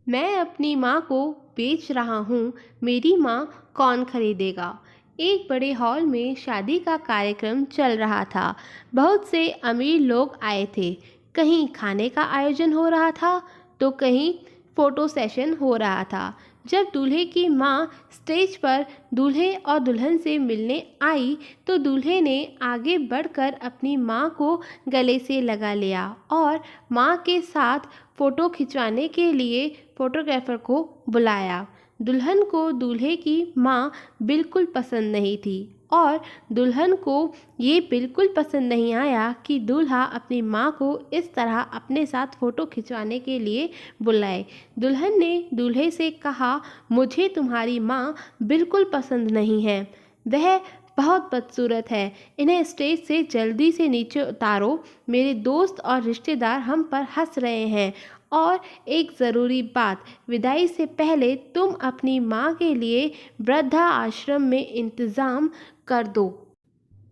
मैं अपनी माँ को बेच रहा हूँ, मेरी माँ कौन खरीदेगा। एक बड़े हॉल में शादी का कार्यक्रम चल रहा था। बहुत से अमीर लोग आए थे। कहीं खाने का आयोजन हो रहा था तो कहीं फोटो सेशन हो रहा था। जब दूल्हे की माँ स्टेज पर दूल्हे और दुल्हन से मिलने आई तो दूल्हे ने आगे बढ़कर अपनी माँ को गले से लगा लिया और माँ के साथ फ़ोटो खिंचवाने के लिए फ़ोटोग्राफ़र को बुलाया। दुल्हन को दूल्हे की माँ बिल्कुल पसंद नहीं थी और दुल्हन को ये बिल्कुल पसंद नहीं आया कि दूल्हा अपनी माँ को इस तरह अपने साथ फ़ोटो खिंचवाने के लिए बुलाए। दुल्हन ने दूल्हे से कहा, मुझे तुम्हारी माँ बिल्कुल पसंद नहीं है, वह बहुत बदसूरत है, इन्हें स्टेज से जल्दी से नीचे उतारो, मेरे दोस्त और रिश्तेदार हम पर हंस रहे हैं। और एक ज़रूरी बात, विदाई से पहले तुम अपनी माँ के लिए वृद्धा आश्रम में इंतज़ाम कर दो,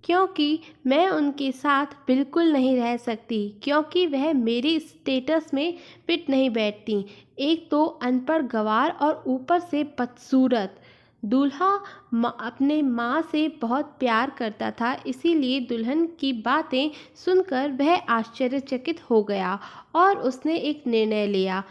क्योंकि मैं उनके साथ बिल्कुल नहीं रह सकती, क्योंकि वह मेरे स्टेटस में फिट नहीं बैठती। एक तो अनपढ़ गँवार और ऊपर से बदसूरत। दूल्हा अपने माँ से बहुत प्यार करता था, इसीलिए दुल्हन की बातें सुनकर वह आश्चर्यचकित हो गया और उसने एक निर्णय लिया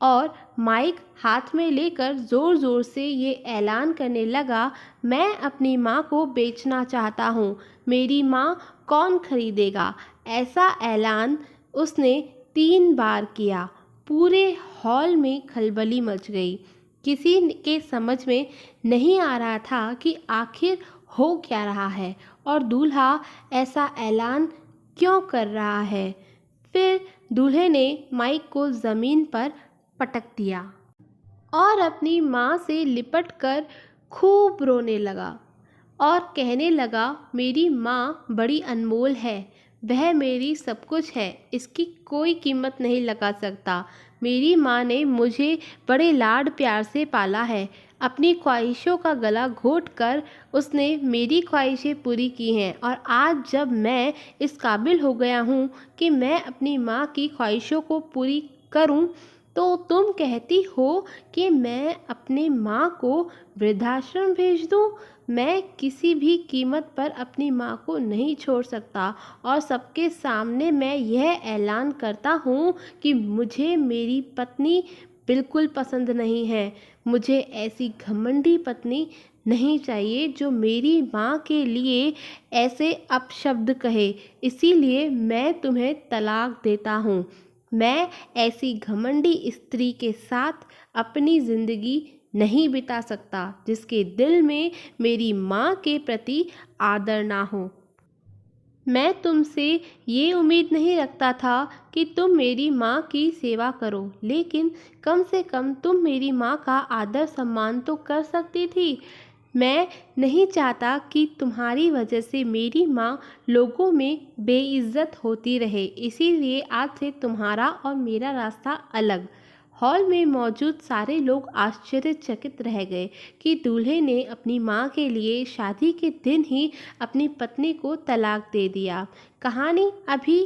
और माइक हाथ में लेकर ज़ोर ज़ोर से ये ऐलान करने लगा, मैं अपनी माँ को बेचना चाहता हूँ, मेरी माँ कौन खरीदेगा। ऐसा ऐलान उसने 3 बार किया। पूरे हॉल में खलबली मच गई। किसी के समझ में नहीं आ रहा था कि आखिर हो क्या रहा है और दूल्हा ऐसा ऐलान क्यों कर रहा है। फिर दूल्हे ने माइक को ज़मीन पर पटक दिया और अपनी माँ से लिपट कर खूब रोने लगा और कहने लगा, मेरी माँ बड़ी अनमोल है, वह मेरी सब कुछ है, इसकी कोई कीमत नहीं लगा सकता। मेरी माँ ने मुझे बड़े लाड प्यार से पाला है, अपनी ख्वाहिशों का गला घोट कर उसने मेरी ख्वाहिशें पूरी की हैं और आज जब मैं इस काबिल हो गया हूँ कि मैं अपनी माँ की ख्वाहिशों को पूरी करूँ, तो तुम कहती हो कि मैं अपनी माँ को वृद्धाश्रम भेज दूँ। मैं किसी भी कीमत पर अपनी माँ को नहीं छोड़ सकता और सबके सामने मैं यह ऐलान करता हूँ कि मुझे मेरी पत्नी बिल्कुल पसंद नहीं है। मुझे ऐसी घमंडी पत्नी नहीं चाहिए जो मेरी माँ के लिए ऐसे अपशब्द कहे। इसीलिए मैं तुम्हें तलाक देता हूँ। मैं ऐसी घमंडी स्त्री के साथ अपनी ज़िंदगी नहीं बिता सकता जिसके दिल में मेरी माँ के प्रति आदर ना हो। मैं तुमसे ये उम्मीद नहीं रखता था कि तुम मेरी माँ की सेवा करो, लेकिन कम से कम तुम मेरी माँ का आदर सम्मान तो कर सकती थी। मैं नहीं चाहता कि तुम्हारी वजह से मेरी माँ लोगों में बेइज्जत होती रहे, इसीलिए आज से तुम्हारा और मेरा रास्ता अलग। हॉल में मौजूद सारे लोग आश्चर्यचकित रह गए कि दूल्हे ने अपनी माँ के लिए शादी के दिन ही अपनी पत्नी को तलाक दे दिया। कहानी अभी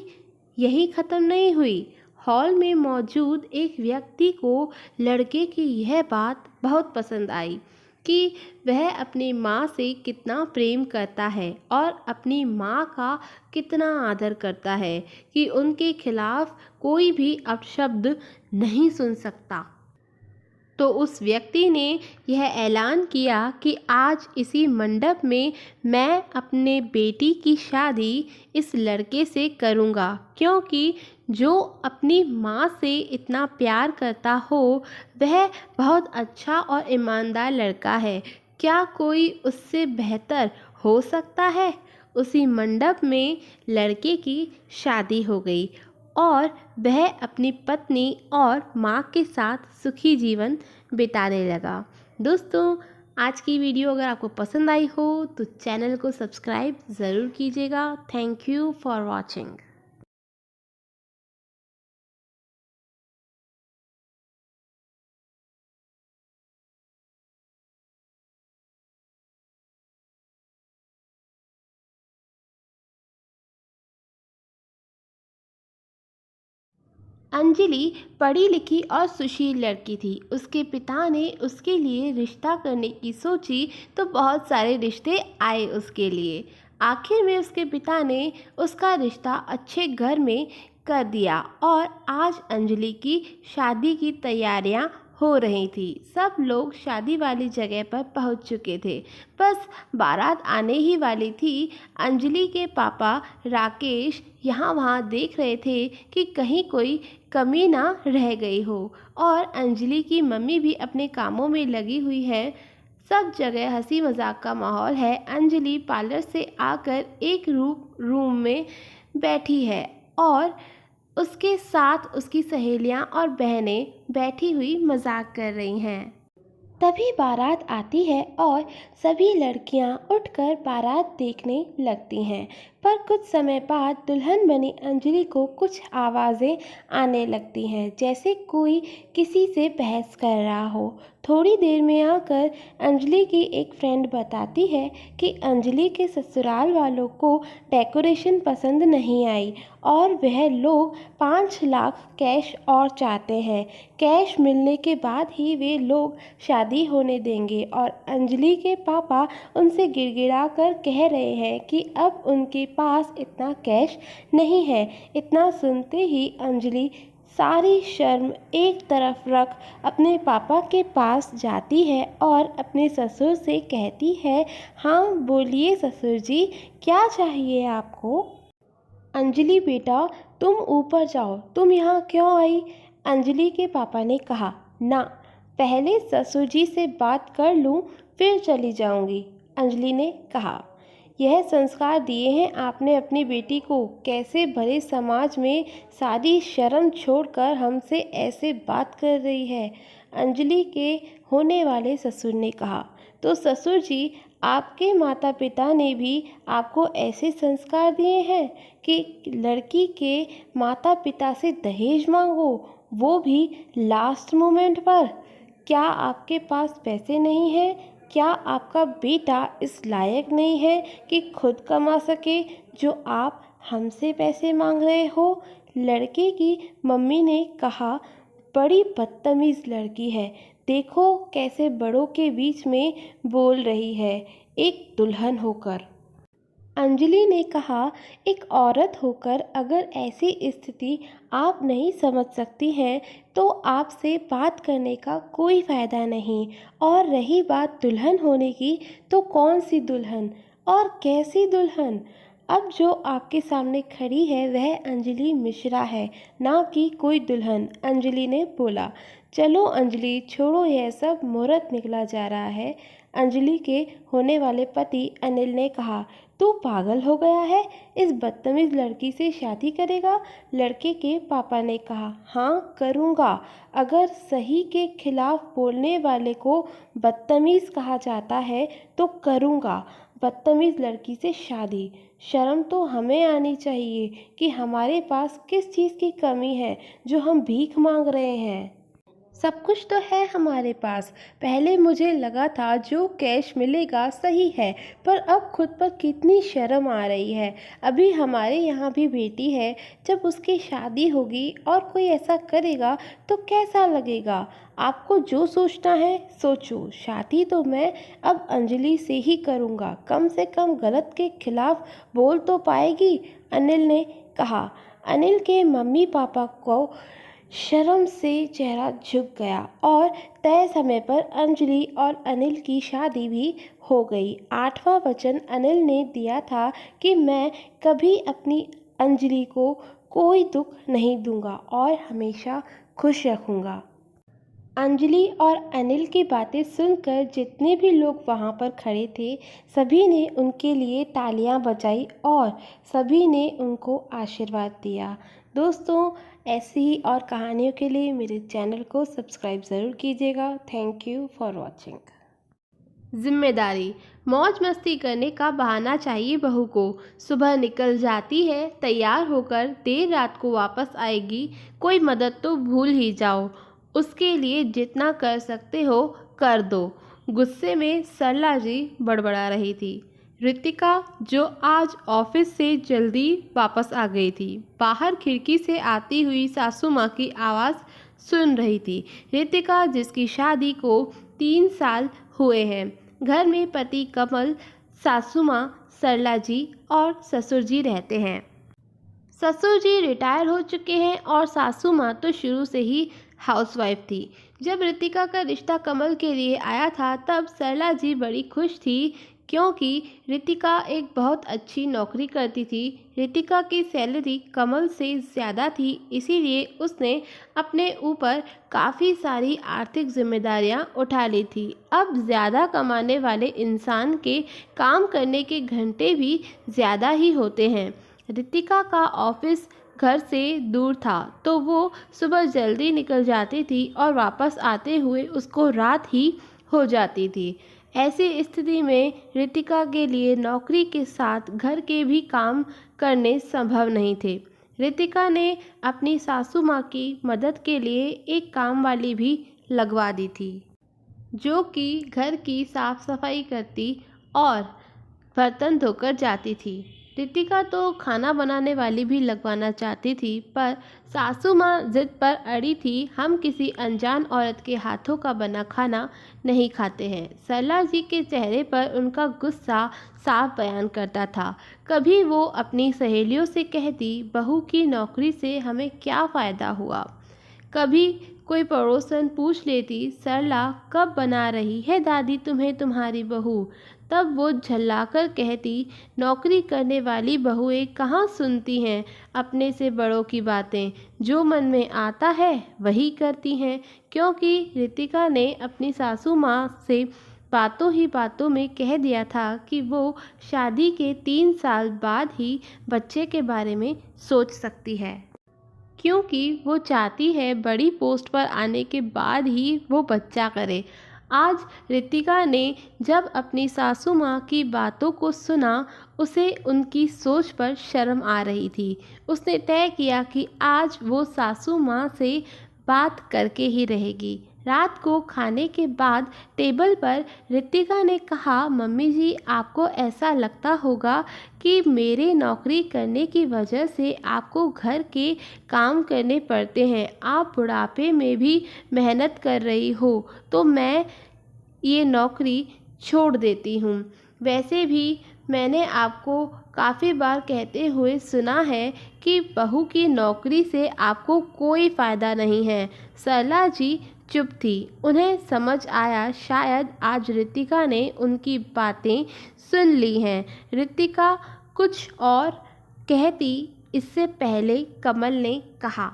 यहीं ख़त्म नहीं हुई। हॉल में मौजूद एक व्यक्ति को लड़के की यह बात बहुत पसंद आई कि वह अपनी माँ से कितना प्रेम करता है और अपनी माँ का कितना आदर करता है कि उनके खिलाफ कोई भी अपशब्द नहीं सुन सकता। तो उस व्यक्ति ने यह ऐलान किया कि आज इसी मंडप में मैं अपने बेटी की शादी इस लड़के से करूँगा, क्योंकि जो अपनी माँ से इतना प्यार करता हो वह बहुत अच्छा और ईमानदार लड़का है। क्या कोई उससे बेहतर हो सकता है। उसी मंडप में लड़के की शादी हो गई और वह अपनी पत्नी और माँ के साथ सुखी जीवन बिताने लगा। दोस्तों, आज की वीडियो अगर आपको पसंद आई हो तो चैनल को सब्सक्राइब ज़रूर कीजिएगा। Thank you for watching. Anjali पढ़ी लिखी और सुशील लड़की थी। उसके पिता ने उसके लिए रिश्ता करने की सोची तो बहुत सारे रिश्ते आए उसके लिए। आखिर में उसके पिता ने उसका रिश्ता अच्छे घर में कर दिया और आज अंजलि की शादी की तैयारियां हो रही थी। सब लोग शादी वाली जगह पर पहुंच चुके थे। बस बारात आने ही वाली थी। अंजलि के पापा राकेश यहाँ वहाँ देख रहे थे कि कहीं कोई कमी ना रह गई हो और अंजलि की मम्मी भी अपने कामों में लगी हुई है। सब जगह हंसी मजाक का माहौल है। अंजलि पार्लर से आकर एक रूम में बैठी है और उसके साथ उसकी सहेलियां और बहनें बैठी हुई मजाक कर रही हैं। तभी बारात आती है और सभी लड़कियां उठकर बारात देखने लगती हैं। पर कुछ समय बाद दुल्हन बनी अंजलि को कुछ आवाज़ें आने लगती हैं, जैसे कोई किसी से बहस कर रहा हो। थोड़ी देर में आकर अंजलि की एक फ्रेंड बताती है कि अंजलि के ससुराल वालों को डेकोरेशन पसंद नहीं आई और वह लोग 5 लाख कैश और चाहते हैं। कैश मिलने के बाद ही वे लोग शादी होने देंगे और अंजलि के पापा उनसे गिड़गिड़ा कर कह रहे हैं कि अब उनके पास इतना कैश नहीं है। इतना सुनते ही अंजलि सारी शर्म एक तरफ रख अपने पापा के पास जाती है और अपने ससुर से कहती है, हाँ बोलिए ससुर जी, क्या चाहिए आपको? अंजलि बेटा, तुम ऊपर जाओ, तुम यहाँ क्यों आई? अंजलि के पापा ने कहा, ना, पहले ससुर जी से बात कर लूँ फिर चली जाऊँगी। अंजलि ने कहा, यह संस्कार दिए हैं आपने अपनी बेटी को? कैसे भरे समाज में सारी शर्म छोड़कर हमसे ऐसे बात कर रही है? अंजलि के होने वाले ससुर ने कहा, तो ससुर जी, आपके माता पिता ने भी आपको ऐसे संस्कार दिए हैं कि लड़की के माता पिता से दहेज मांगो, वो भी लास्ट मोमेंट पर? क्या आपके पास पैसे नहीं हैं? क्या आपका बेटा इस लायक नहीं है कि खुद कमा सके जो आप हमसे पैसे मांग रहे हो? लड़के की मम्मी ने कहा, बड़ी बदतमीज लड़की है, देखो कैसे बड़ों के बीच में बोल रही है, एक दुल्हन होकर। अंजलि ने कहा, एक औरत होकर अगर ऐसी स्थिति आप नहीं समझ सकती हैं तो आपसे बात करने का कोई फ़ायदा नहीं। और रही बात दुल्हन होने की, तो कौन सी दुल्हन और कैसी दुल्हन? अब जो आपके सामने खड़ी है वह अंजलि मिश्रा है, ना कि कोई दुल्हन। अंजलि ने बोला, चलो अंजलि छोड़ो, यह सब मुहूर्त निकला जा रहा है। अंजलि के होने वाले पति अनिल ने कहा, तू पागल हो गया है, इस बदतमीज लड़की से शादी करेगा? लड़के के पापा ने कहा, हाँ करूँगा। अगर सही के खिलाफ बोलने वाले को बदतमीज कहा जाता है तो करूँगा बदतमीज लड़की से शादी। शर्म तो हमें आनी चाहिए कि हमारे पास किस चीज़ की कमी है जो हम भीख मांग रहे हैं। सब कुछ तो है हमारे पास। पहले मुझे लगा था जो कैश मिलेगा सही है, पर अब खुद पर कितनी शर्म आ रही है। अभी हमारे यहाँ भी बेटी है, जब उसकी शादी होगी और कोई ऐसा करेगा तो कैसा लगेगा? आपको जो सोचना है सोचो, शादी तो मैं अब अंजलि से ही करूँगा, कम से कम गलत के खिलाफ बोल तो पाएगी। अनिल ने कहा। अनिल के मम्मी पापा को शर्म से चेहरा झुक गया और तय समय पर अंजलि और अनिल की शादी भी हो गई। 8वां वचन अनिल ने दिया था कि मैं कभी अपनी अंजलि को कोई दुख नहीं दूंगा और हमेशा खुश रखूंगा। अंजलि और अनिल की बातें सुनकर जितने भी लोग वहाँ पर खड़े थे, सभी ने उनके लिए तालियां बजाई और सभी ने उनको आशीर्वाद दिया। दोस्तों, ऐसी ही और कहानियों के लिए मेरे चैनल को सब्सक्राइब ज़रूर कीजिएगा। Thank you for watching. जिम्मेदारी। मौज मस्ती करने का बहाना चाहिए बहू को। सुबह निकल जाती है तैयार होकर, देर रात को वापस आएगी। कोई मदद तो भूल ही जाओ, उसके लिए जितना कर सकते हो कर दो। गुस्से में सरला जी बड़बड़ा रही थी। रितिका जो आज ऑफिस से जल्दी वापस आ गई थी, बाहर खिड़की से आती हुई सासू माँ की आवाज़ सुन रही थी। रितिका जिसकी शादी को 3 साल हुए हैं, घर में पति कमल, सासू माँ सरला जी और ससुर जी रहते हैं। ससुर जी रिटायर हो चुके हैं और सासू माँ तो शुरू से ही हाउसवाइफ थी। जब रितिका का रिश्ता कमल के लिए आया था तब सरला जी बड़ी खुश थी, क्योंकि रितिका एक बहुत अच्छी नौकरी करती थी। रितिका की सैलरी कमल से ज़्यादा थी, इसीलिए उसने अपने ऊपर काफ़ी सारी आर्थिक जिम्मेदारियां उठा ली थी। अब ज़्यादा कमाने वाले इंसान के काम करने के घंटे भी ज़्यादा ही होते हैं। रितिका का ऑफिस घर से दूर था, तो वो सुबह जल्दी निकल जाती थी और वापस आते हुए उसको रात ही हो जाती थी। ऐसी स्थिति में रितिका के लिए नौकरी के साथ घर के भी काम करने संभव नहीं थे। रितिका ने अपनी सासू माँ की मदद के लिए एक काम वाली भी लगवा दी थी, जो कि घर की साफ सफाई करती और बर्तन धोकर जाती थी। रितिका तो खाना बनाने वाली भी लगवाना चाहती थी, पर सासू माँ जिद पर अड़ी थी। हम किसी अनजान औरत के हाथों का बना खाना नहीं खाते हैं। सरला जी के चेहरे पर उनका गुस्सा साफ बयान करता था। कभी वो अपनी सहेलियों से कहती, बहू की नौकरी से हमें क्या फ़ायदा हुआ। कभी कोई पड़ोसन पूछ लेती, सरला कब बना रही है दादी तुम्हें तुम्हारी बहू। तब वो झल्लाकर कहती, नौकरी करने वाली बहुएं कहाँ सुनती हैं अपने से बड़ों की बातें, जो मन में आता है वही करती हैं। क्योंकि रितिका ने अपनी सासू माँ से बातों ही बातों में कह दिया था कि वो शादी के 3 साल बाद ही बच्चे के बारे में सोच सकती है, क्योंकि वो चाहती है बड़ी पोस्ट पर आने के बाद ही वो बच्चा करे। आज रितिका ने जब अपनी सासू माँ की बातों को सुना, उसे उनकी सोच पर शर्म आ रही थी। उसने तय किया कि आज वो सासू माँ से बात करके ही रहेगी। रात को खाने के बाद टेबल पर रितिका ने कहा, मम्मी जी आपको ऐसा लगता होगा कि मेरे नौकरी करने की वजह से आपको घर के काम करने पड़ते हैं। आप बुढ़ापे में भी मेहनत कर रही हो तो मैं ये नौकरी छोड़ देती हूँ। वैसे भी मैंने आपको काफ़ी बार कहते हुए सुना है कि बहू की नौकरी से आपको कोई फ़ायदा नहीं है। सरला जी चुप थी। उन्हें समझ आया शायद आज रितिका ने उनकी बातें सुन ली हैं। रितिका कुछ और कहती इससे पहले कमल ने कहा,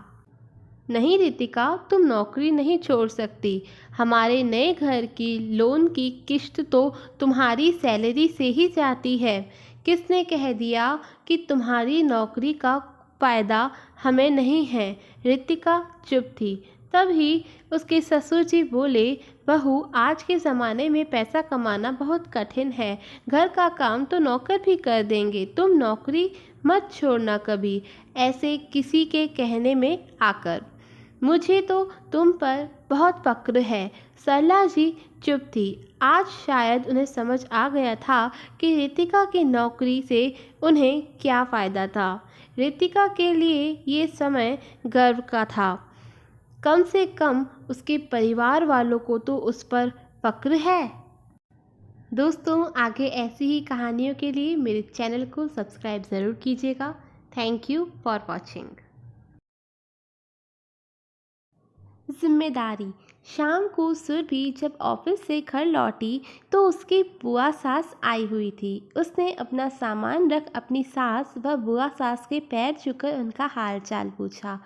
नहीं रितिका, तुम नौकरी नहीं छोड़ सकती। हमारे नए घर की लोन की किश्त तो तुम्हारी सैलरी से ही जाती है। किसने कह दिया कि तुम्हारी नौकरी का फ़ायदा हमें नहीं है। रितिका चुप थी। तभी उसके ससुर जी बोले, बहू आज के ज़माने में पैसा कमाना बहुत कठिन है। घर का काम तो नौकर भी कर देंगे, तुम नौकरी मत छोड़ना कभी ऐसे किसी के कहने में आकर। मुझे तो तुम पर बहुत फक्र है। सरला जी चुप थी। आज शायद उन्हें समझ आ गया था कि रितिका की नौकरी से उन्हें क्या फ़ायदा था। रितिका के लिए ये समय गर्व का था। कम से कम उसके परिवार वालों को तो उस पर फक्र है। दोस्तों, आगे ऐसी ही कहानियों के लिए मेरे चैनल को सब्सक्राइब ज़रूर कीजिएगा। Thank you for watching. जिम्मेदारी। शाम को सुरभि जब ऑफिस से घर लौटी तो उसकी बुआ सास आई हुई थी। उसने अपना सामान रख अपनी सास व बुआ सास के पैर छूकर उनका हालचाल पूछा।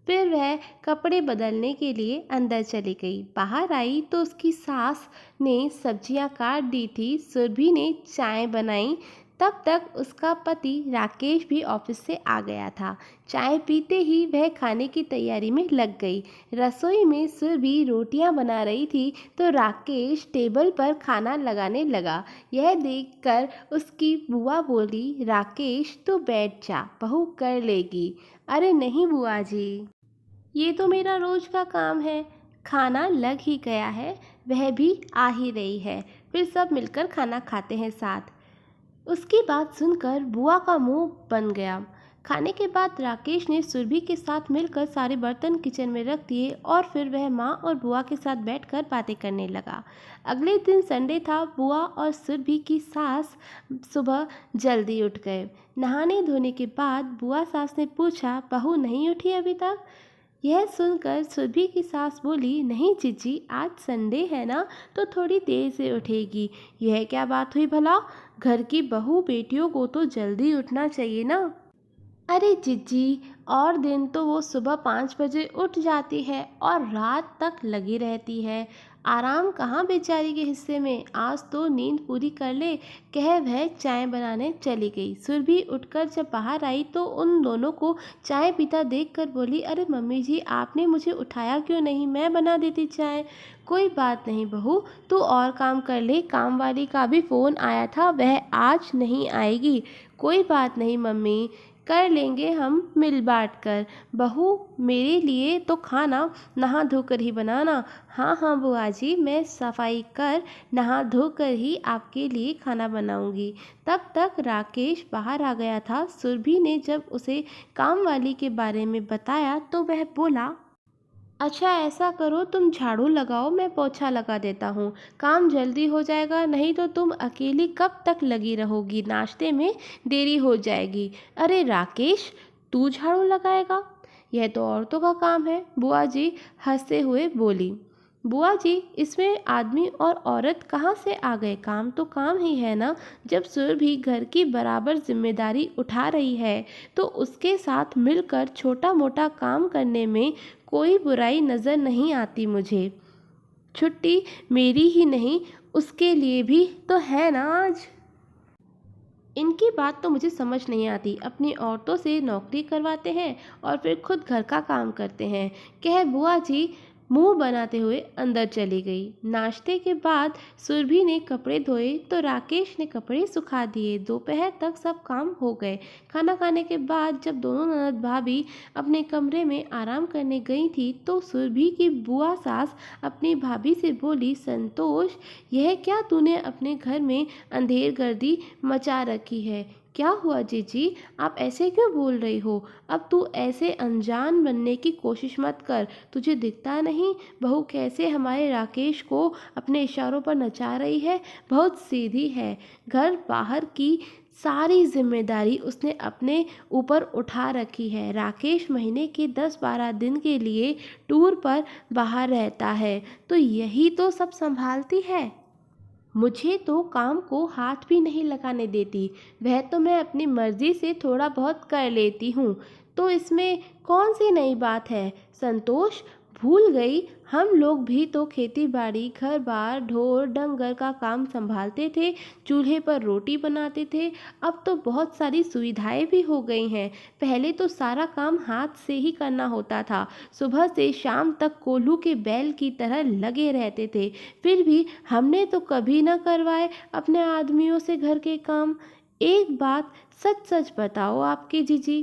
फिर वह कपड़े बदलने के लिए अंदर चली गई। बाहर आई तो उसकी सास ने सब्जियां काट दी थी। सुरभि ने चाय बनाई। तब तक उसका पति राकेश भी ऑफिस से आ गया था। चाय पीते ही वह खाने की तैयारी में लग गई। रसोई में सुरभि रोटियां बना रही थी तो राकेश टेबल पर खाना लगाने लगा। यह देखकर उसकी बुआ बोली, राकेश तू बैठ जा, बहू कर लेगी। अरे नहीं बुआ जी, ये तो मेरा रोज का काम है। खाना लग ही गया है, वह भी आ ही रही है, फिर सब मिलकर खाना खाते हैं साथ। उसकी बात सुनकर बुआ का मुंह बन गया। खाने के बाद राकेश ने सुरभि के साथ मिलकर सारे बर्तन किचन में रख दिए और फिर वह माँ और बुआ के साथ बैठकर बातें करने लगा। अगले दिन संडे था। बुआ और सुरभि की सास सुबह जल्दी उठ गए। नहाने धोने के बाद बुआ सास ने पूछा, बहू नहीं उठी अभी तक? यह सुनकर सुरभि की सास बोली, नहीं जीजी, आज संडे है ना, तो थोड़ी देर से उठेगी। यह क्या बात हुई भला? घर की बहू बेटियों को तो जल्दी उठना चाहिए ना। अरे जीजी, और दिन तो वो सुबह 5 बजे उठ जाती है और रात तक लगी रहती है। आराम कहाँ बेचारी के हिस्से में। आज तो नींद पूरी कर ले, कह वह चाय बनाने चली गई। सुरभि उठकर जब बाहर आई तो उन दोनों को चाय पीता देखकर बोली, अरे मम्मी जी, आपने मुझे उठाया क्यों नहीं? मैं बना देती चाय। कोई बात नहीं बहू, तू और काम कर ले। काम वाली का भी फ़ोन आया था, वह आज नहीं आएगी। कोई बात नहीं मम्मी, कर लेंगे हम मिल बांट कर। बहू, मेरे लिए तो खाना नहा धोकर ही बनाना। हाँ हाँ बुआ जी, मैं सफाई कर नहा धोकर ही आपके लिए खाना बनाऊंगी। तब तक राकेश बाहर आ गया था। सुरभि ने जब उसे काम वाली के बारे में बताया तो वह बोला, अच्छा ऐसा करो, तुम झाड़ू लगाओ, मैं पोछा लगा देता हूँ। काम जल्दी हो जाएगा, नहीं तो तुम अकेली कब तक लगी रहोगी? नाश्ते में देरी हो जाएगी। अरे राकेश, तू झाड़ू लगाएगा? यह तो औरतों का काम है, बुआ जी हंसते हुए बोली। बुआ जी, इसमें आदमी और औरत कहाँ से आ गए? काम तो काम ही है ना। जब सुरभि घर की बराबर जिम्मेदारी उठा रही है तो उसके साथ मिलकर छोटा मोटा काम करने में कोई बुराई नज़र नहीं आती मुझे। छुट्टी मेरी ही नहीं, उसके लिए भी तो है ना आज। इनकी बात तो मुझे समझ नहीं आती। अपनी औरतों से नौकरी करवाते हैं और फिर खुद घर का काम करते हैं, कह बुआ जी मुंह बनाते हुए अंदर चली गई। नाश्ते के बाद सुरभि ने कपड़े धोए तो राकेश ने कपड़े सुखा दिए। दोपहर तक सब काम हो गए। खाना खाने के बाद जब दोनों ननद भाभी अपने कमरे में आराम करने गई थी तो सुरभि की बुआ सास अपनी भाभी से बोली, संतोष, यह क्या तूने अपने घर में अंधेरगर्दी मचा रखी है? क्या हुआ जीजी, आप ऐसे क्यों बोल रही हो? अब तू ऐसे अनजान बनने की कोशिश मत कर। तुझे दिखता नहीं बहू कैसे हमारे राकेश को अपने इशारों पर नचा रही है? बहुत सीधी है। घर बाहर की सारी जिम्मेदारी उसने अपने ऊपर उठा रखी है। राकेश महीने के 10-12 दिन के लिए टूर पर बाहर रहता है तो यही तो सब संभालती है। मुझे तो काम को हाथ भी नहीं लगाने देती। वह तो मैं अपनी मर्जी से थोड़ा बहुत कर लेती हूँ, तो इसमें कौन सी नई बात है? संतोष, भूल गई, हम लोग भी तो खेती बाड़ी, घर बार, ढोर डंगर का काम संभालते थे, चूल्हे पर रोटी बनाते थे। अब तो बहुत सारी सुविधाएं भी हो गई हैं। पहले तो सारा काम हाथ से ही करना होता था। सुबह से शाम तक कोल्हू के बैल की तरह लगे रहते थे। फिर भी हमने तो कभी न करवाए अपने आदमियों से घर के काम। एक बात सच सच बताओ आपके जीजी,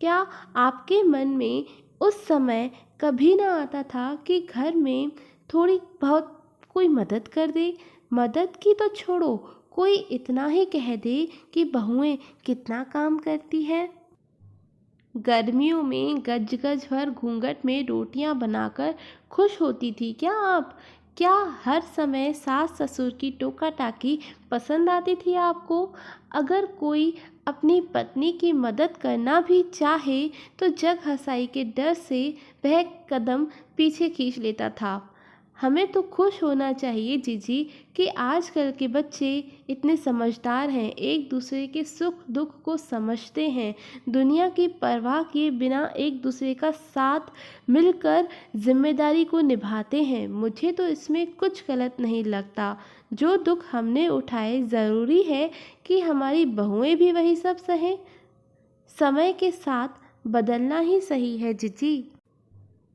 क्या आपके मन में उस समय कभी ना आता था कि घर में थोड़ी बहुत कोई मदद कर दे? मदद की तो छोड़ो, कोई इतना ही कह दे कि बहुएं कितना काम करती हैं। गर्मियों में गज गज भर घूंघट में रोटियां बनाकर खुश होती थी क्या आप? क्या हर समय सास ससुर की टोका टाकी पसंद आती थी आपको? अगर कोई अपनी पत्नी की मदद करना भी चाहे तो जग हंसाई के डर से वह कदम पीछे खींच लेता था। हमें तो खुश होना चाहिए जीजी कि आजकल के बच्चे इतने समझदार हैं, एक दूसरे के सुख दुख को समझते हैं, दुनिया की परवाह किए बिना एक दूसरे का साथ मिलकर जिम्मेदारी को निभाते हैं। मुझे तो इसमें कुछ गलत नहीं लगता। जो दुख हमने उठाए, ज़रूरी है कि हमारी बहुएं भी वही सब सहें। समय के साथ बदलना ही सही है जीजी।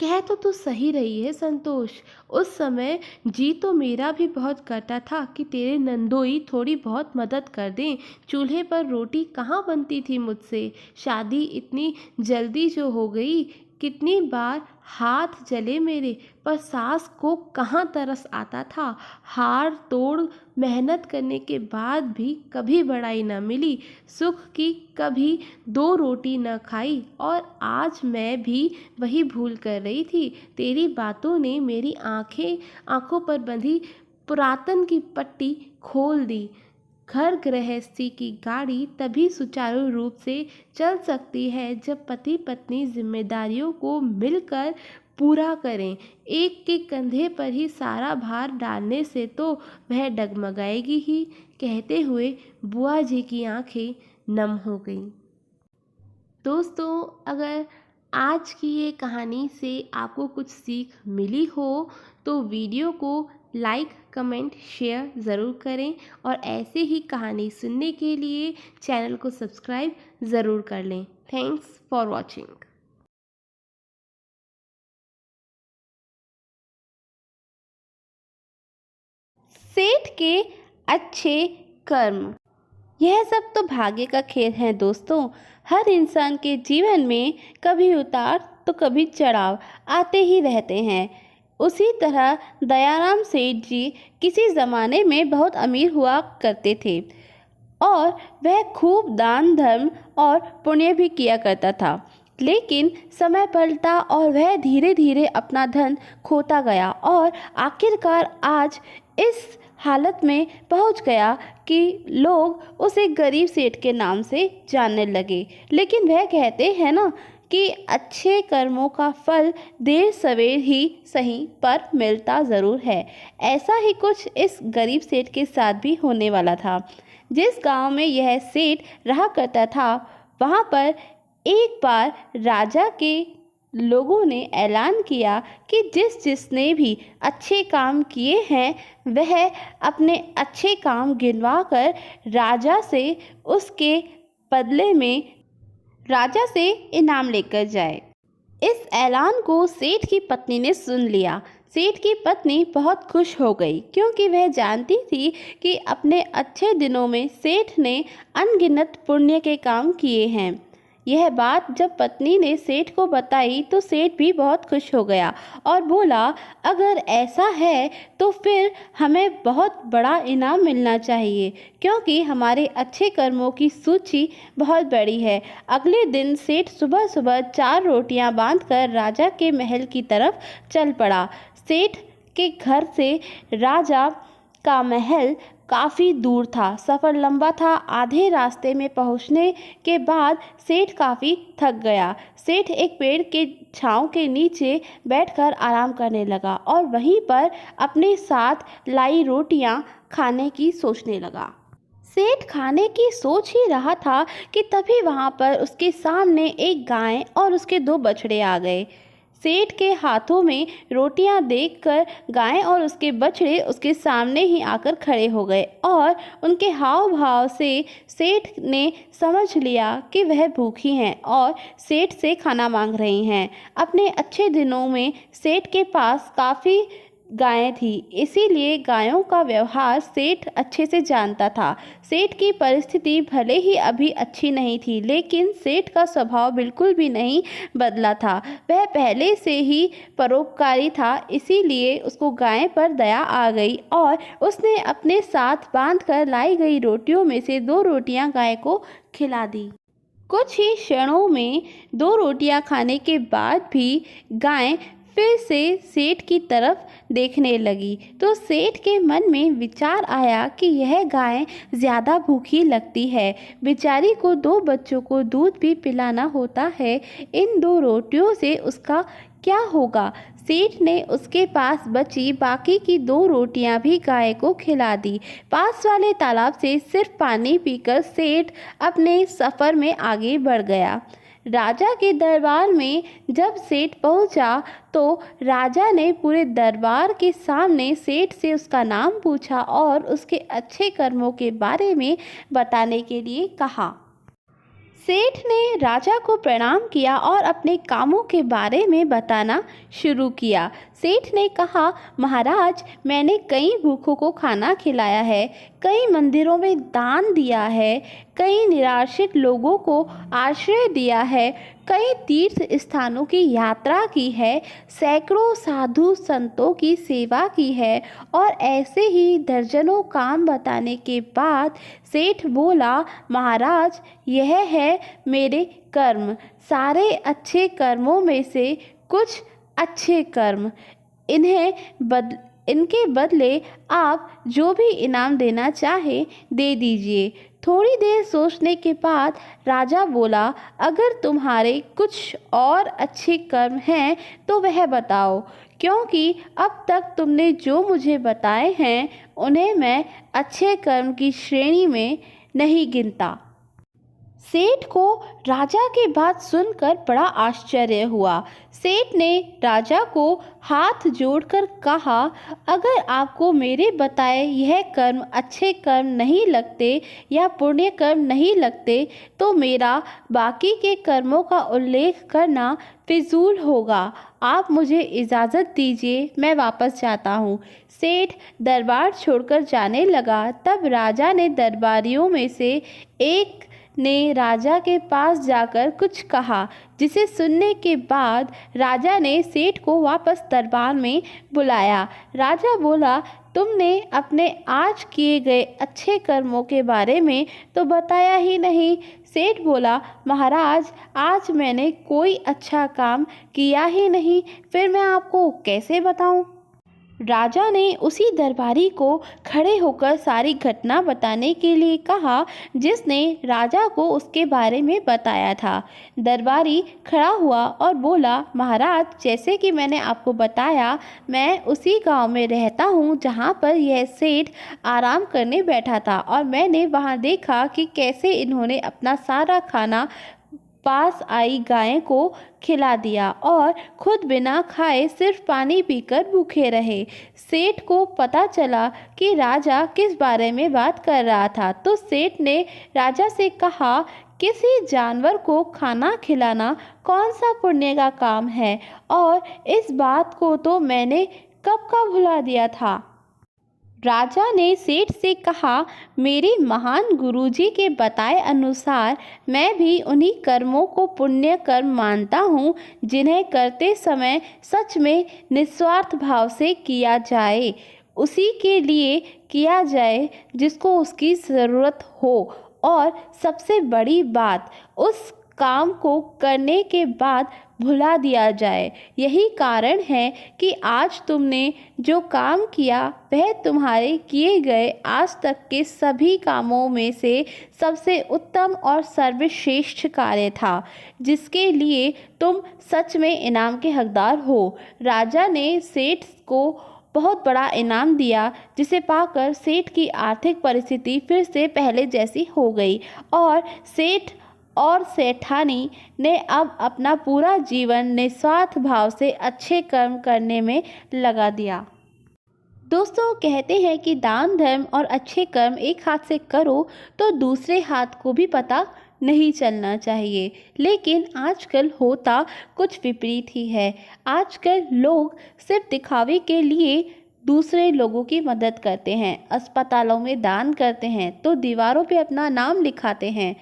कह तो तू सही रही है संतोष। उस समय जी तो मेरा भी बहुत करता था कि तेरे नंदोई थोड़ी बहुत मदद कर दें। चूल्हे पर रोटी कहाँ बनती थी मुझसे। शादी इतनी जल्दी जो हो गई, कितनी बार हाथ जले मेरे, पर सास को कहाँ तरस आता था। हार तोड़ मेहनत करने के बाद भी कभी बड़ाई न मिली, सुख की कभी 2 रोटी न खाई, और आज मैं भी वही भूल कर रही थी। तेरी बातों ने मेरी आंखों पर बंधी पुरातन की पट्टी खोल दी। घर गृहस्थी की गाड़ी तभी सुचारू रूप से चल सकती है जब पति पत्नी जिम्मेदारियों को मिलकर पूरा करें। एक के कंधे पर ही सारा भार डालने से तो वह डगमगाएगी ही। कहते हुए बुआ जी की आंखें नम हो गईं। दोस्तों, अगर आज की ये कहानी से आपको कुछ सीख मिली हो तो वीडियो को लाइक, कमेंट, शेयर ज़रूर करें, और ऐसे ही कहानी सुनने के लिए चैनल को सब्सक्राइब ज़रूर कर लें। Thanks for watching. सेठ के अच्छे कर्म। यह सब तो भाग्य का खेल है दोस्तों। हर इंसान के जीवन में कभी उतार तो कभी चढ़ाव आते ही रहते हैं। उसी तरह दयाराम सेठ जी किसी ज़माने में बहुत अमीर हुआ करते थे, और वह खूब दान धर्म और पुण्य भी किया करता था। लेकिन समय पलटा और वह धीरे धीरे अपना धन खोता गया, और आखिरकार आज इस हालत में पहुंच गया कि लोग उसे गरीब सेठ के नाम से जानने लगे। लेकिन वह कहते हैं ना कि अच्छे कर्मों का फल देर सवेर ही सही पर मिलता ज़रूर है। ऐसा ही कुछ इस गरीब सेठ के साथ भी होने वाला था। जिस गांव में यह सेठ रहा करता था, वहां पर एक बार राजा के लोगों ने ऐलान किया कि जिसने भी अच्छे काम किए हैं वह अपने अच्छे काम गिनवा कर राजा से उसके बदले में राजा से इनाम लेकर जाए। इस ऐलान को सेठ की पत्नी ने सुन लिया। सेठ की पत्नी बहुत खुश हो गई, क्योंकि वह जानती थी कि अपने अच्छे दिनों में सेठ ने अनगिनत पुण्य के काम किए हैं। यह बात जब पत्नी ने सेठ को बताई तो सेठ भी बहुत खुश हो गया और बोला, अगर ऐसा है तो फिर हमें बहुत बड़ा इनाम मिलना चाहिए, क्योंकि हमारे अच्छे कर्मों की सूची बहुत बड़ी है। अगले दिन सेठ सुबह सुबह 4 रोटियां बांधकर राजा के महल की तरफ चल पड़ा। सेठ के घर से राजा का महल काफ़ी दूर था। सफ़र लंबा था। आधे रास्ते में पहुंचने के बाद सेठ काफ़ी थक गया। सेठ एक पेड़ के छांव के नीचे बैठकर आराम करने लगा और वहीं पर अपने साथ लाई रोटियां खाने की सोचने लगा। सेठ खाने की सोच ही रहा था कि तभी वहां पर उसके सामने एक गाय और उसके 2 बछड़े आ गए। सेठ के हाथों में रोटियां देखकर गाय और उसके बछड़े उसके सामने ही आकर खड़े हो गए, और उनके हाव भाव से सेठ ने समझ लिया कि वह भूखी हैं और सेठ से खाना मांग रही हैं। अपने अच्छे दिनों में सेठ के पास काफ़ी गायें थी, इसीलिए गायों का व्यवहार सेठ अच्छे से जानता था। सेठ की परिस्थिति भले ही अभी अच्छी नहीं थी, लेकिन सेठ का स्वभाव बिल्कुल भी नहीं बदला था। वह पहले से ही परोपकारी था, इसीलिए उसको गाय पर दया आ गई और उसने अपने साथ बांधकर लाई गई रोटियों में से 2 रोटियां गाय को खिला दी। कुछ ही क्षणों में 2 रोटियां खाने के बाद भी गाय फिर से सेठ की तरफ देखने लगी, तो सेठ के मन में विचार आया कि यह गाय ज़्यादा भूखी लगती है, बेचारी को 2 बच्चों को दूध भी पिलाना होता है, इन 2 रोटियों से उसका क्या होगा। सेठ ने उसके पास बची बाकी की 2 रोटियां भी गाय को खिला दी। पास वाले तालाब से सिर्फ पानी पीकर सेठ अपने सफ़र में आगे बढ़ गया। राजा के दरबार में जब सेठ पहुंचा तो राजा ने पूरे दरबार के सामने सेठ से उसका नाम पूछा और उसके अच्छे कर्मों के बारे में बताने के लिए कहा। सेठ ने राजा को प्रणाम किया और अपने कामों के बारे में बताना शुरू किया। सेठ ने कहा, महाराज, मैंने कई भूखों को खाना खिलाया है, कई मंदिरों में दान दिया है, कई निराश्रित लोगों को आश्रय दिया है, कई तीर्थ स्थानों की यात्रा की है, सैकड़ों साधु संतों की सेवा की है और ऐसे ही दर्जनों काम बताने के बाद सेठ बोला, महाराज यह है मेरे कर्म, सारे अच्छे कर्मों में से कुछ अच्छे कर्म, इनके बदले आप जो भी इनाम देना चाहे दे दीजिए। थोड़ी देर सोचने के बाद राजा बोला, अगर तुम्हारे कुछ और अच्छे कर्म हैं तो वह बताओ, क्योंकि अब तक तुमने जो मुझे बताए हैं उन्हें मैं अच्छे कर्म की श्रेणी में नहीं गिनता। सेठ को राजा की बात सुनकर बड़ा आश्चर्य हुआ। सेठ ने राजा को हाथ जोड़कर कहा, अगर आपको मेरे बताए यह कर्म अच्छे कर्म नहीं लगते या पुण्य कर्म नहीं लगते तो मेरा बाकी के कर्मों का उल्लेख करना फिजूल होगा। आप मुझे इजाज़त दीजिए, मैं वापस जाता हूँ। सेठ दरबार छोड़कर जाने लगा। तब राजा ने दरबारियों में से एक ने राजा के पास जाकर कुछ कहा, जिसे सुनने के बाद राजा ने सेठ को वापस दरबार में बुलाया। राजा बोला, तुमने अपने आज किए गए अच्छे कर्मों के बारे में तो बताया ही नहीं। सेठ बोला, महाराज आज मैंने कोई अच्छा काम किया ही नहीं, फिर मैं आपको कैसे बताऊं? राजा ने उसी दरबारी को खड़े होकर सारी घटना बताने के लिए कहा जिसने राजा को उसके बारे में बताया था। दरबारी खड़ा हुआ और बोला, महाराज जैसे कि मैंने आपको बताया, मैं उसी गांव में रहता हूं जहां पर यह सेठ आराम करने बैठा था और मैंने वहां देखा कि कैसे इन्होंने अपना सारा खाना पास आई गाय को खिला दिया और खुद बिना खाए सिर्फ पानी पीकर भूखे रहे। सेठ को पता चला कि राजा किस बारे में बात कर रहा था, तो सेठ ने राजा से कहा, किसी जानवर को खाना खिलाना कौन सा पुण्य का काम है, और इस बात को तो मैंने कब का भुला दिया था। राजा ने सेठ से कहा, मेरे महान गुरुजी के बताए अनुसार मैं भी उन्हीं कर्मों को पुण्य कर्म मानता हूँ जिन्हें करते समय सच में निस्वार्थ भाव से किया जाए, उसी के लिए किया जाए जिसको उसकी ज़रूरत हो, और सबसे बड़ी बात उस काम को करने के बाद भुला दिया जाए। यही कारण है कि आज तुमने जो काम किया वह तुम्हारे किए गए आज तक के सभी कामों में से सबसे उत्तम और सर्वश्रेष्ठ कार्य था, जिसके लिए तुम सच में इनाम के हकदार हो। राजा ने सेठ को बहुत बड़ा इनाम दिया, जिसे पाकर सेठ की आर्थिक परिस्थिति फिर से पहले जैसी हो गई और सेठ और सेठानी ने अब अपना पूरा जीवन निस्वार्थ भाव से अच्छे कर्म करने में लगा दिया। दोस्तों, कहते हैं कि दान धर्म और अच्छे कर्म एक हाथ से करो तो दूसरे हाथ को भी पता नहीं चलना चाहिए, लेकिन आजकल होता कुछ विपरीत ही है। आजकल लोग सिर्फ दिखावे के लिए दूसरे लोगों की मदद करते हैं, अस्पतालों में दान करते हैं तो दीवारों पे अपना नाम लिखाते हैं,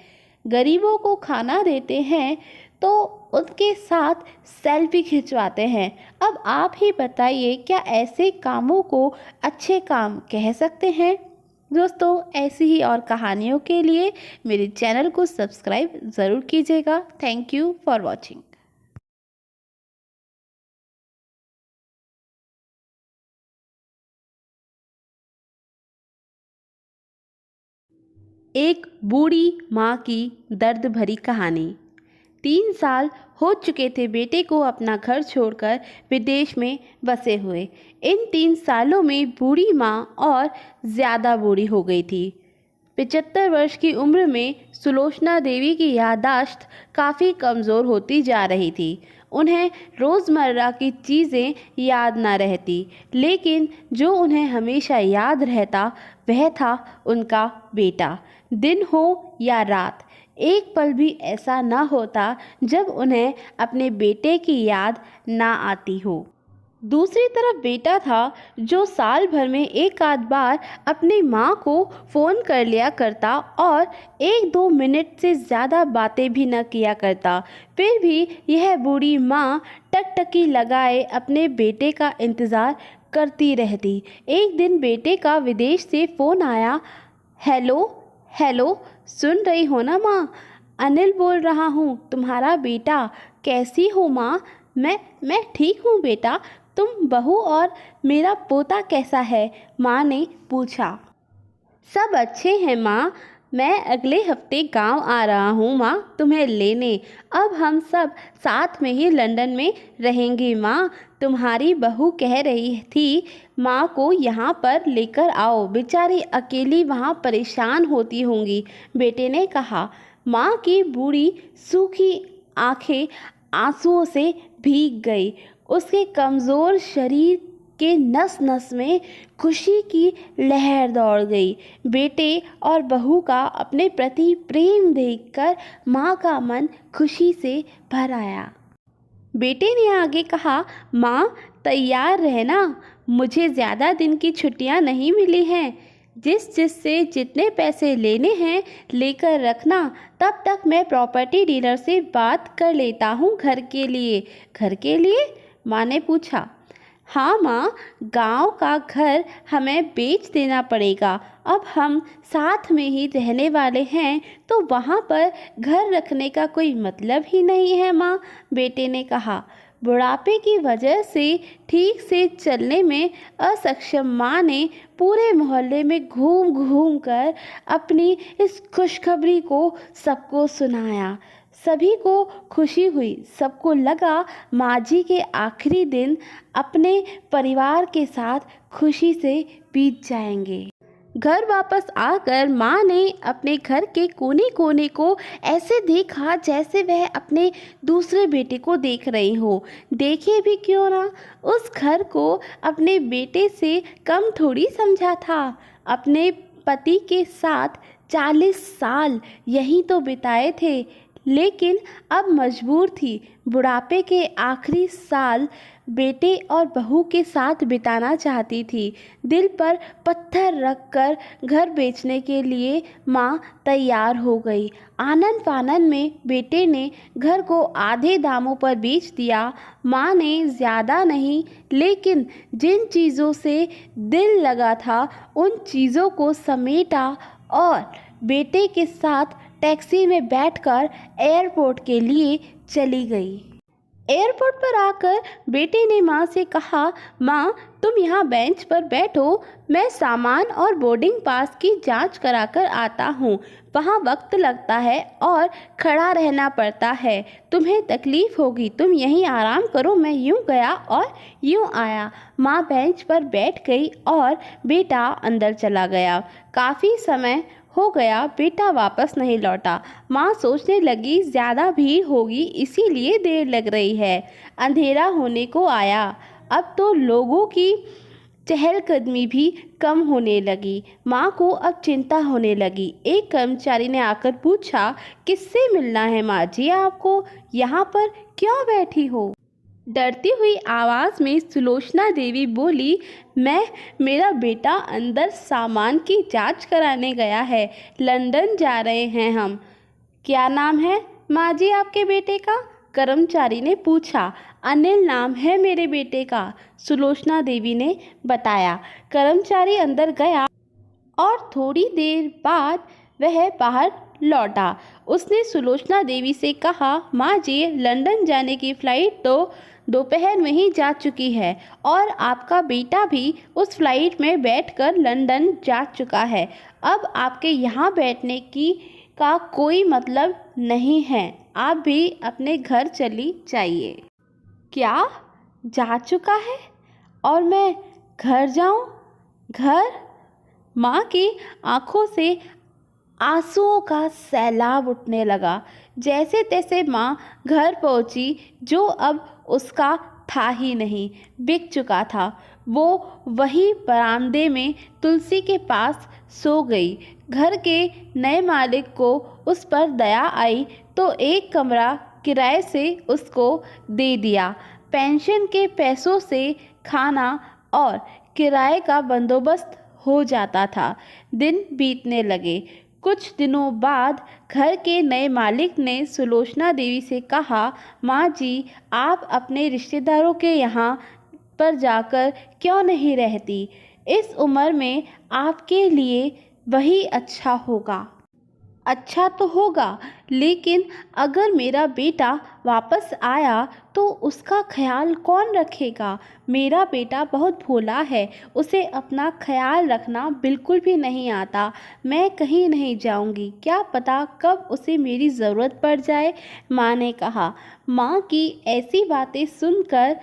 गरीबों को खाना देते हैं तो उनके साथ सेल्फी खिंचवाते हैं। अब आप ही बताइए, क्या ऐसे कामों को अच्छे काम कह सकते हैं? दोस्तों, ऐसी ही और कहानियों के लिए मेरे चैनल को सब्सक्राइब ज़रूर कीजिएगा। Thank you for watching. एक बूढ़ी माँ की दर्द भरी कहानी। 3 साल हो चुके थे बेटे को अपना घर छोड़कर विदेश में बसे हुए। इन 3 सालों में बूढ़ी माँ और ज़्यादा बूढ़ी हो गई थी। 75 वर्ष की उम्र में सुलोचना देवी की याददाश्त काफ़ी कमज़ोर होती जा रही थी। उन्हें रोज़मर्रा की चीज़ें याद ना रहती, लेकिन जो उन्हें हमेशा याद रहता वह था उनका बेटा। दिन हो या रात, एक पल भी ऐसा ना होता जब उन्हें अपने बेटे की याद ना आती हो। दूसरी तरफ बेटा था जो साल भर में एक आध बार अपनी माँ को फ़ोन कर लिया करता और 1-2 मिनट से ज़्यादा बातें भी न किया करता। फिर भी यह बूढ़ी माँ टकटकी लगाए अपने बेटे का इंतज़ार करती रहती। एक दिन बेटे का विदेश से फ़ोन आया। हेलो हेलो, सुन रही हो ना माँ? अनिल बोल रहा हूँ, तुम्हारा बेटा। कैसी हो माँ? मैं ठीक हूँ बेटा। तुम बहू और मेरा पोता कैसा है? माँ ने पूछा। सब अच्छे हैं माँ। मैं अगले हफ्ते गांव आ रहा हूँ माँ तुम्हें लेने। अब हम सब साथ में ही लंदन में रहेंगे माँ। तुम्हारी बहू कह रही थी माँ को यहाँ पर लेकर आओ, बेचारी अकेली वहाँ परेशान होती होंगी, बेटे ने कहा। माँ की बूढ़ी सूखी आंखें आंसुओं से भीग गई। उसके कमज़ोर शरीर के नस नस में खुशी की लहर दौड़ गई। बेटे और बहू का अपने प्रति प्रेम देखकर माँ का मन खुशी से भर आया। बेटे ने आगे कहा, माँ तैयार रहना, मुझे ज़्यादा दिन की छुट्टियाँ नहीं मिली हैं। जिससे जितने पैसे लेने हैं लेकर रखना। तब तक मैं प्रॉपर्टी डीलर से बात कर लेता हूँ घर के लिए। घर के लिए? माँ ने पूछा। हाँ माँ, गांव का घर हमें बेच देना पड़ेगा। अब हम साथ में ही रहने वाले हैं तो वहाँ पर घर रखने का कोई मतलब ही नहीं है माँ, बेटे ने कहा। बुढ़ापे की वजह से ठीक से चलने में असक्षम माँ ने पूरे मोहल्ले में घूम घूम कर अपनी इस खुशखबरी को सबको सुनाया। सभी को खुशी हुई। सबको लगा माँ जी के आखिरी दिन अपने परिवार के साथ खुशी से बीत जाएंगे। घर वापस आकर माँ ने अपने घर के कोने कोने को ऐसे देखा जैसे वह अपने दूसरे बेटे को देख रही हो। देखे भी क्यों ना, उस घर को अपने बेटे से कम थोड़ी समझा था। अपने पति के साथ 40 साल यहीं तो बिताए थे, लेकिन अब मजबूर थी बुढ़ापे के आखिरी साल बेटे और बहू के साथ बिताना चाहती थी। दिल पर पत्थर रखकर घर बेचने के लिए माँ तैयार हो गई। आनन फानन में बेटे ने घर को आधे दामों पर बेच दिया। माँ ने ज़्यादा नहीं, लेकिन जिन चीज़ों से दिल लगा था उन चीज़ों को समेटा और बेटे के साथ टैक्सी में बैठकर एयरपोर्ट के लिए चली गई। एयरपोर्ट पर आकर बेटे ने माँ से कहा, माँ तुम यहाँ बेंच पर बैठो, मैं सामान और बोर्डिंग पास की जांच कराकर आता हूँ। वहाँ वक्त लगता है और खड़ा रहना पड़ता है, तुम्हें तकलीफ़ होगी, तुम यहीं आराम करो। मैं यूँ गया और यूँ आया। माँ बेंच पर बैठ गई और बेटा अंदर चला गया। काफ़ी समय हो गया, बेटा वापस नहीं लौटा। माँ सोचने लगी ज़्यादा भीड़ होगी इसीलिए देर लग रही है। अंधेरा होने को आया। अब तो लोगों की चहलकदमी भी कम होने लगी। माँ को अब चिंता होने लगी। एक कर्मचारी ने आकर पूछा, किससे मिलना है माँ जी आपको? यहाँ पर क्यों बैठी हो? डरती हुई आवाज़ में सुलोचना देवी बोली, मेरा बेटा अंदर सामान की जांच कराने गया है, लंदन जा रहे हैं हम। क्या नाम है माँ जी आपके बेटे का? कर्मचारी ने पूछा। अनिल नाम है मेरे बेटे का, सुलोचना देवी ने बताया। कर्मचारी अंदर गया और थोड़ी देर बाद वह बाहर लौटा। उसने सुलोचना देवी से कहा, माँ जी लंदन जाने की फ़्लाइट तो दोपहर में ही जा चुकी है और आपका बेटा भी उस फ्लाइट में बैठकर लंदन जा चुका है। अब आपके यहाँ बैठने की का कोई मतलब नहीं है, आप भी अपने घर चली जाइए। क्या? जा चुका है और मैं घर जाऊँ? घर? माँ की आंखों से आंसुओं का सैलाब उठने लगा। जैसे तैसे माँ घर पहुँची, जो अब उसका था ही नहीं, बिक चुका था। वो वही बरामदे में तुलसी के पास सो गई। घर के नए मालिक को उस पर दया आई तो एक कमरा किराए से उसको दे दिया। पेंशन के पैसों से खाना और किराए का बंदोबस्त हो जाता था। दिन बीतने लगे। कुछ दिनों बाद घर के नए मालिक ने सुलोचना देवी से कहा, माँ जी, आप अपने रिश्तेदारों के यहाँ पर जाकर क्यों नहीं रहती? इस उम्र में आपके लिए वही अच्छा होगा। अच्छा तो होगा, लेकिन अगर मेरा बेटा वापस आया तो उसका ख्याल कौन रखेगा? मेरा बेटा बहुत भोला है, उसे अपना ख्याल रखना बिल्कुल भी नहीं आता। मैं कहीं नहीं जाऊंगी, क्या पता कब उसे मेरी ज़रूरत पड़ जाए, माँ ने कहा। माँ की ऐसी बातें सुनकर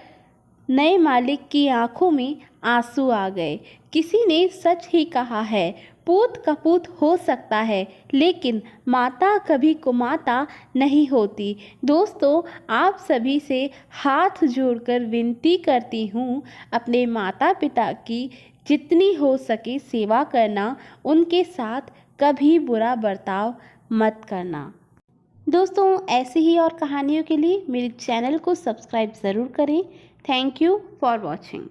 नए मालिक की आंखों में आंसू आ गए। किसी ने सच ही कहा है, पूत कपूत हो सकता है, लेकिन माता कभी कुमाता नहीं होती। दोस्तों, आप सभी से हाथ जोड़कर विनती करती हूँ, अपने माता पिता की जितनी हो सके सेवा करना, उनके साथ कभी बुरा बर्ताव मत करना। दोस्तों, ऐसे ही और कहानियों के लिए मेरे चैनल को सब्सक्राइब ज़रूर करें। Thank you for watching.